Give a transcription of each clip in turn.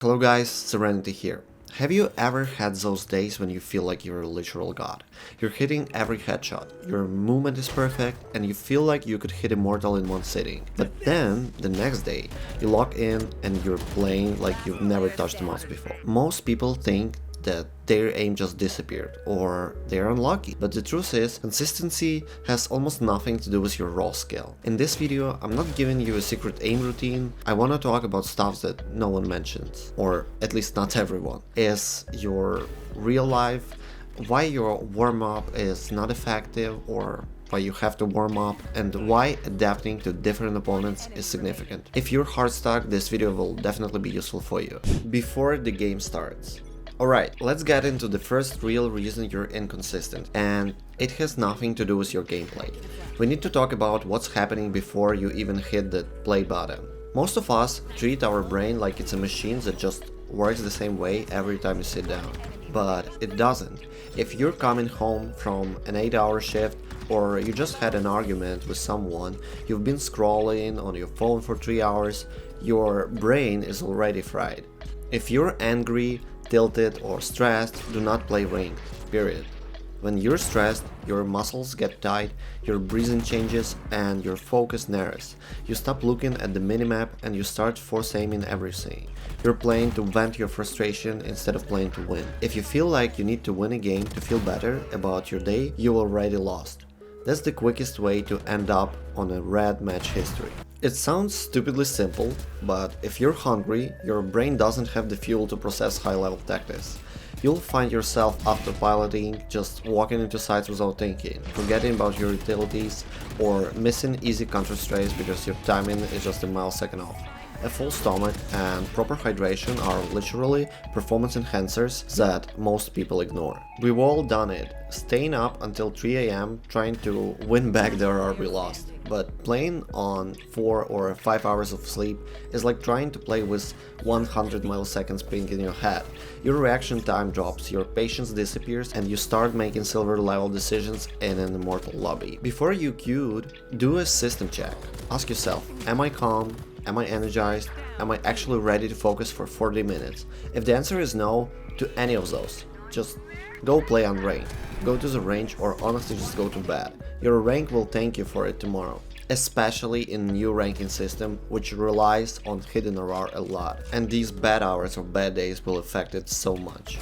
Hello guys, Serenity here. Have you ever had those days when you feel like you're a literal god? You're hitting every headshot, your movement is perfect, and you feel like you could hit Immortal in one sitting. But then, the next day, you log in and you're playing like you've never touched the mouse before. Most people think that their aim just disappeared or they're unlucky. But the truth is, consistency has almost nothing to do with your raw skill. In this video, I'm not giving you a secret aim routine. I want to talk about stuff that no one mentions, or at least not everyone. Is your real life, why your warm-up is not effective, or why you have to warm up, and why adapting to different opponents is significant. If you're hard stuck, this video will definitely be useful for you. Before the game starts. Alright, let's get into the first real reason you're inconsistent, and it has nothing to do with your gameplay. We need to talk about what's happening before you even hit the play button. Most of us treat our brain like it's a machine that just works the same way every time you sit down. But it doesn't. If you're coming home from an 8-hour shift, or you just had an argument with someone, you've been scrolling on your phone for 3 hours, your brain is already fried. If you're angry, tilted or stressed, do not play ranked, period. When you're stressed, your muscles get tight, your breathing changes, and your focus narrows. You stop looking at the minimap and you start force aiming everything. You're playing to vent your frustration instead of playing to win. If you feel like you need to win a game to feel better about your day, you already lost. That's the quickest way to end up on a red match history. It sounds stupidly simple, but if you're hungry, your brain doesn't have the fuel to process high-level tactics. You'll find yourself autopiloting, just walking into sites without thinking, forgetting about your utilities, or missing easy counter strays because your timing is just a millisecond off. A full stomach and proper hydration are literally performance enhancers that most people ignore. We've all done it, staying up until 3 AM trying to win back the RR we lost. But playing on 4 or 5 hours of sleep is like trying to play with 100 milliseconds ping in your head. Your reaction time drops, your patience disappears, and you start making silver level decisions in an Immortal lobby. Before you queued, do a system check. Ask yourself, am I calm? Am I energized? Am I actually ready to focus for 40 minutes? If the answer is no to any of those, just go play on rank. Go to the range or honestly just go to bed. Your rank will thank you for it tomorrow. Especially in new ranking system which relies on hidden RR a lot, and these bad hours or bad days will affect it so much.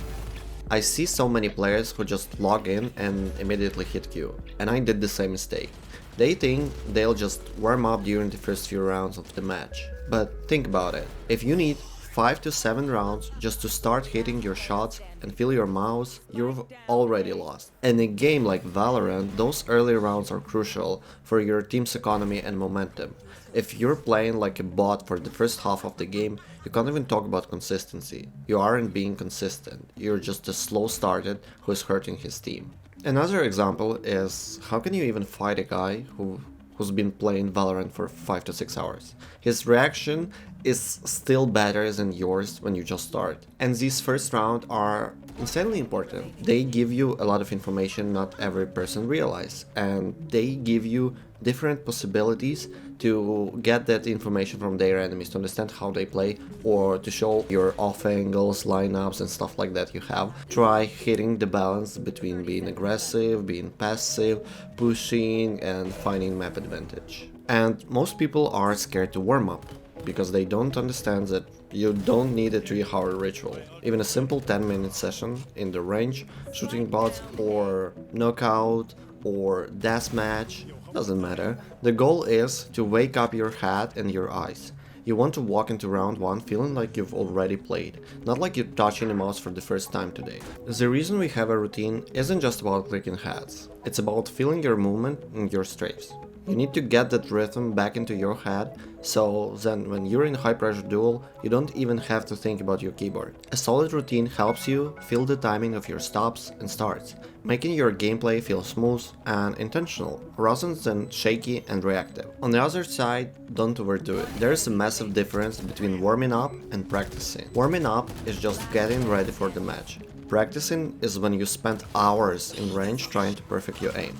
I see so many players who just log in and immediately hit Q, and I did the same mistake. They think they'll just warm up during the first few rounds of the match. But think about it, if you need 5 to 7 rounds just to start hitting your shots and feel your mouse, you've already lost. In a game like Valorant, those early rounds are crucial for your team's economy and momentum. If you're playing like a bot for the first half of the game, you can't even talk about consistency. You aren't being consistent, you're just a slow starter who is hurting his team. Another example is, how can you even fight a guy who's been playing Valorant for 5 to 6 hours? His reaction is still better than yours when you just start. And these first rounds are insanely important. They give you a lot of information not every person realizes, and they give you different possibilities to get that information from their enemies, to understand how they play, or to show your off angles, lineups and stuff like that you have. Try hitting the balance between being aggressive, being passive, pushing and finding map advantage. And most people are scared to warm up, because they don't understand that you don't need a 3-hour ritual. Even a simple 10-minute session in the range, shooting bots or knockout or deathmatch, doesn't matter. The goal is to wake up your head and your eyes. You want to walk into round 1 feeling like you've already played, not like you're touching a mouse for the first time today. The reason we have a routine isn't just about clicking heads, it's about feeling your movement and your strafes. You need to get that rhythm back into your head, so then when you're in a high pressure duel, you don't even have to think about your keyboard. A solid routine helps you feel the timing of your stops and starts, making your gameplay feel smooth and intentional, rather than shaky and reactive. On the other side, don't overdo it. There is a massive difference between warming up and practicing. Warming up is just getting ready for the match. Practicing is when you spend hours in range trying to perfect your aim.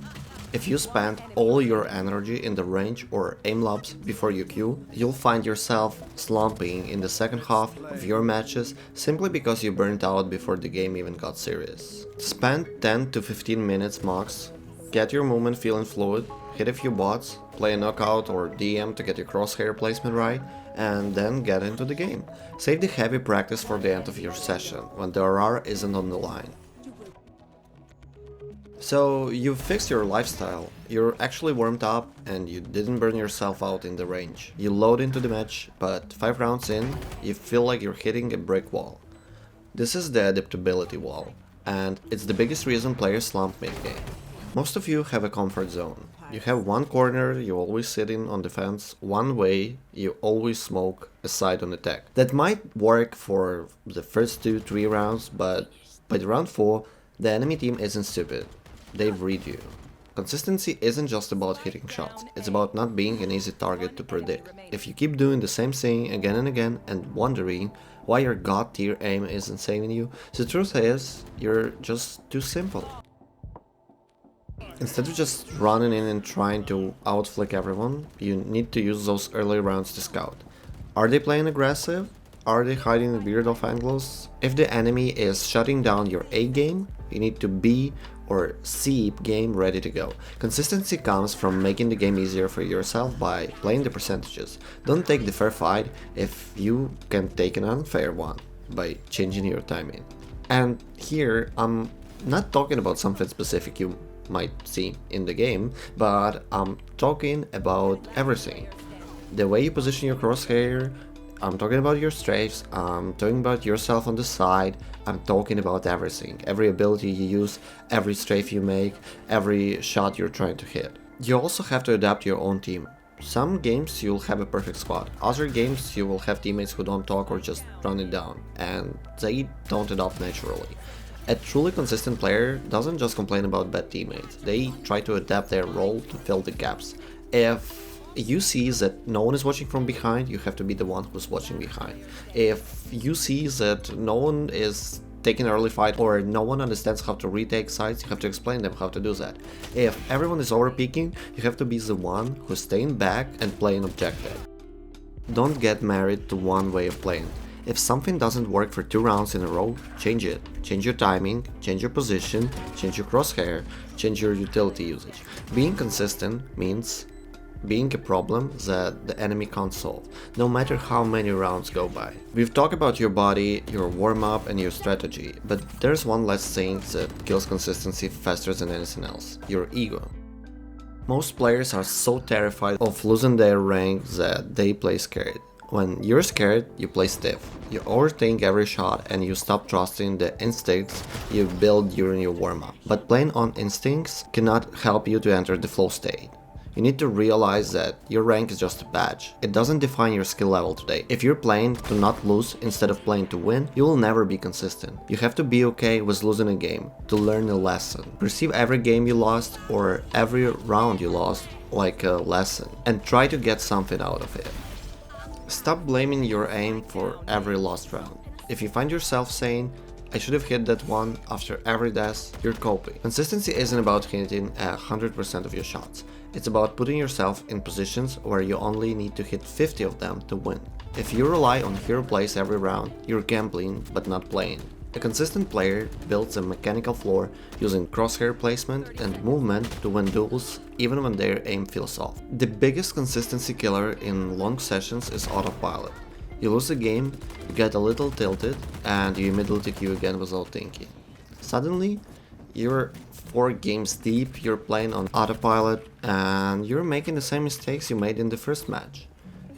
If you spend all your energy in the range or aim lobs before you queue, you'll find yourself slumping in the second half of your matches simply because you burnt out before the game even got serious. Spend 10 to 15 minutes max, get your movement feeling fluid, hit a few bots, play a knockout or DM to get your crosshair placement right, and then get into the game. Save the heavy practice for the end of your session, when the RR isn't on the line. So you've fixed your lifestyle, you're actually warmed up and you didn't burn yourself out in the range. You load into the match, but 5 rounds in, you feel like you're hitting a brick wall. This is the adaptability wall, and it's the biggest reason players slump mid-game. Most of you have a comfort zone. You have one corner you always sit in on defense, one way you always smoke, a side on attack. That might work for the first 2-3 rounds, but by the round 4, the enemy team isn't stupid. They read you. Consistency isn't just about hitting shots, it's about not being an easy target to predict. If you keep doing the same thing again and again and wondering why your god tier aim isn't saving you, the truth is, you're just too simple. Instead of just running in and trying to outflick everyone, you need to use those early rounds to scout. Are they playing aggressive? Are they hiding weird off angles? If the enemy is shutting down your A game, you need to B or C game ready to go. Consistency comes from making the game easier for yourself by playing the percentages. Don't take the fair fight if you can take an unfair one by changing your timing. And here, I'm not talking about something specific you might see in the game, but I'm talking about everything. The way you position your crosshair, I'm talking about your strafes, I'm talking about yourself on the side, I'm talking about everything. Every ability you use, every strafe you make, every shot you're trying to hit. You also have to adapt your own team. Some games you'll have a perfect squad, other games you will have teammates who don't talk or just run it down, and they don't adapt naturally. A truly consistent player doesn't just complain about bad teammates, they try to adapt their role to fill the gaps. If you see that no one is watching from behind, you have to be the one who's watching behind. If you see that no one is taking an early fight or no one understands how to retake sides, you have to explain them how to do that. If everyone is overpeaking, you have to be the one who's staying back and playing objective. Don't get married to one way of playing. If something doesn't work for 2 rounds in a row, change it. Change your timing, change your position, change your crosshair, change your utility usage. Being consistent means being a problem that the enemy can't solve, no matter how many rounds go by. We've talked about your body, your warm-up and your strategy, but there's one last thing that kills consistency faster than anything else: your ego. Most players are so terrified of losing their rank that they play scared. When you're scared, you play stiff. You overthink every shot and you stop trusting the instincts you build during your warm-up. But playing on instincts cannot help you to enter the flow state. You need to realize that your rank is just a badge. It doesn't define your skill level today. If you're playing to not lose instead of playing to win, you will never be consistent. You have to be okay with losing a game, to learn a lesson. Perceive every game you lost or every round you lost like a lesson, and try to get something out of it. Stop blaming your aim for every lost round. If you find yourself saying, "I should have hit that one after every death," you're coping. Consistency isn't about hitting 100% of your shots. It's about putting yourself in positions where you only need to hit 50 of them to win. If you rely on hero plays every round, you're gambling but not playing. A consistent player builds a mechanical floor using crosshair placement and movement to win duels even when their aim feels off. The biggest consistency killer in long sessions is autopilot. You lose a game, you get a little tilted, and you immediately queue again without thinking. Suddenly, you're 4 games deep, you're playing on autopilot, and you're making the same mistakes you made in the first match.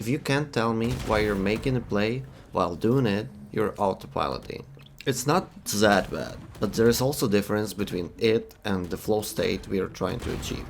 If you can't tell me why you're making a play while doing it, you're autopiloting. It's not that bad, but there is also a difference between it and the flow state we are trying to achieve.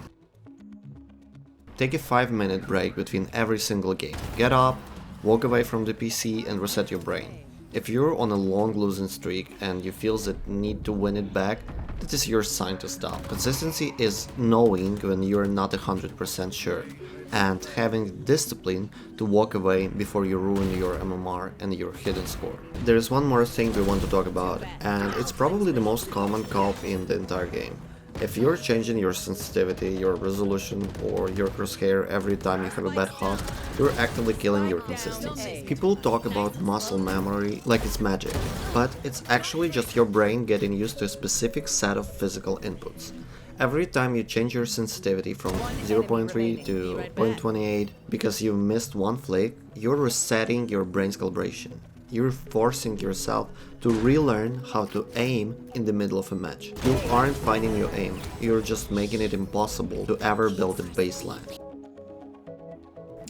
Take a 5-minute break between every single game. Get up, walk away from the PC and reset your brain. If you're on a long losing streak and you feel the need to win it back, that is your sign to stop. Consistency is knowing when you're not 100% sure, and having discipline to walk away before you ruin your MMR and your hidden score. There is one more thing we want to talk about, and it's probably the most common cop in the entire game. If you're changing your sensitivity, your resolution, or your crosshair every time you have a bad hop, you're actively killing your consistency. People talk about muscle memory like it's magic, but it's actually just your brain getting used to a specific set of physical inputs. Every time you change your sensitivity from 0.3 to 0.28 because you missed one flick, you're resetting your brain's calibration. You're forcing yourself to relearn how to aim in the middle of a match. You aren't finding your aim, you're just making it impossible to ever build a baseline.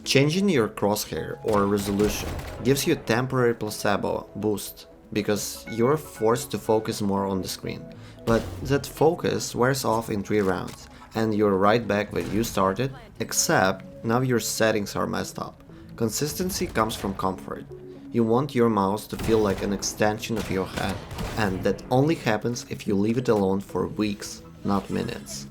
Changing your crosshair or resolution gives you a temporary placebo boost because you're forced to focus more on the screen. But that focus wears off in 3 rounds, and you're right back where you started, except now your settings are messed up. Consistency comes from comfort. You want your mouse to feel like an extension of your hand, and that only happens if you leave it alone for weeks, not minutes.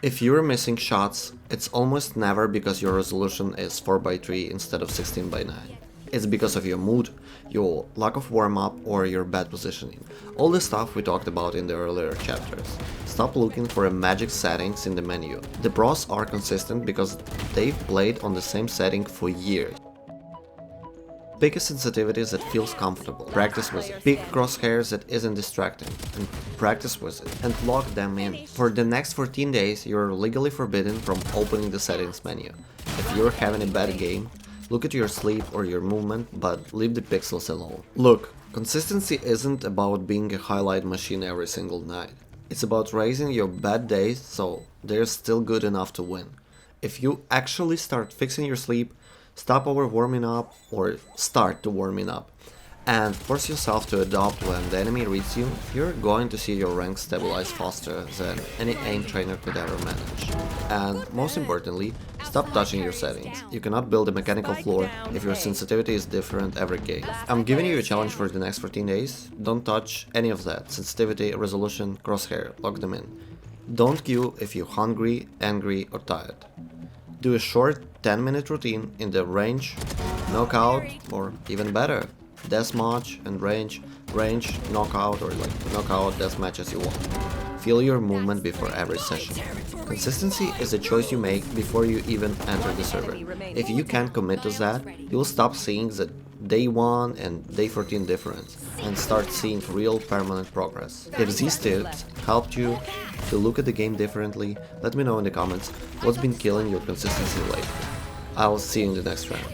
If you're missing shots, it's almost never because your resolution is 4:3 instead of 16:9. It's because of your mood, your lack of warm-up, or your bad positioning. All the stuff we talked about in the earlier chapters. Stop looking for a magic settings in the menu. The pros are consistent because they've played on the same setting for years. Pick a sensitivity that feels comfortable. Practice with it. Pick crosshairs that isn't distracting. And practice with it. And log them in. For the next 14 days, you're legally forbidden from opening the settings menu. If you're having a bad game, look at your sleep or your movement, but leave the pixels alone. Look, consistency isn't about being a highlight machine every single night. It's about raising your bad days so they're still good enough to win. If you actually start fixing your sleep, stop over warming up or start to warming up, and force yourself to adopt when the enemy reads you, you're going to see your rank stabilize faster than any aim trainer could ever manage. And most importantly, stop touching your settings. You cannot build a mechanical floor if your sensitivity is different every game. I'm giving you a challenge for the next 14 days. Don't touch any of that. Sensitivity, resolution, crosshair, log them in. Don't queue if you're hungry, angry, or tired. Do a short 10-minute routine in the range, knockout, or even better, deathmatch and range, knockout, or like knockout, deathmatch as you want. Feel your movement before every session. Consistency is a choice you make before you even enter the server. If you can't commit to that, you'll stop seeing the day 1 and day 14 difference and start seeing real permanent progress. If these tips helped you to look at the game differently, let me know in the comments what's been killing your consistency lately. I'll see you in the next round.